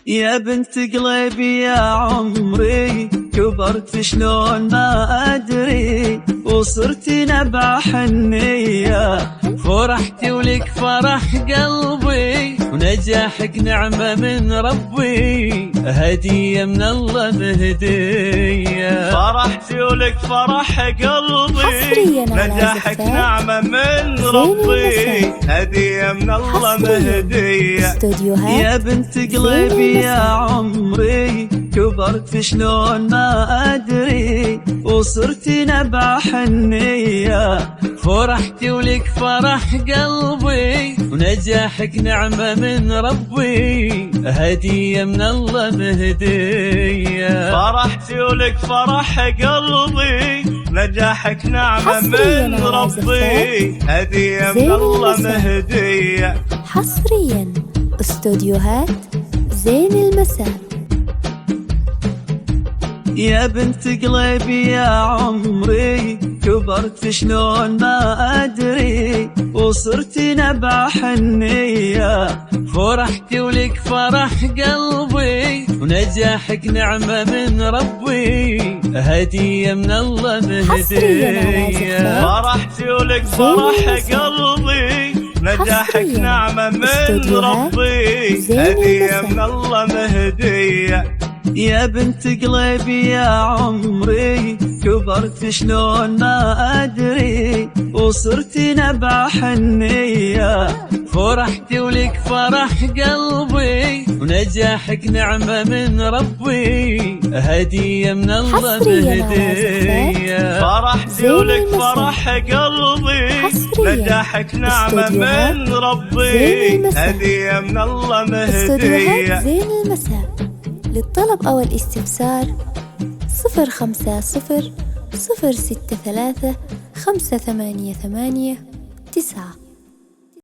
يا بنت قلبي يا عمري، كبرت شلون ما أدري، وصرت نبع حنية، فرحتي ولك فرح قلبي، ونجاحك نعمة من ربي، هدية من الله مهدية. فرحتي ولك فرح قلبي، نجاحك نعمة من ربي، هدية من الله مهدية. يا بنت قلبي يا عمري، كبرت شلون ما أدري، وصرت نبع حنية، فرحتي ولك فرح قلبي، ونجاحك نعمة من ربي، هدية من الله مهدية. فرحتي ولك فرح قلبي، نجاحك نعمة من ربي، هدية من الله مهدية. حصريا استوديوهات زين المساء. يا بنت قلبي يا عمري، كبرت شلون ما أدري، وصرت نبع حنية، فرحتي ولك فرح قلبي، ونجاحك نعمة من ربي، هدية من الله مهدية. فرحتي ولك فرح قلبي، نجاحك نعمة من ربي، هدية من الله مهدية. يا بنت قلبي يا عمري، كبرت شلون ما أدري، وصرت نبع حنية، فرحتي ولك فرح قلبي، ونجاحك نعمة من ربي، هدية من الله مهدية. فرحتي ولك فرح قلبي، نجاحك نعمة من ربي، هدية من الله مهدية. زين المساء. للطلب أو الاستفسار 050 063 588 9.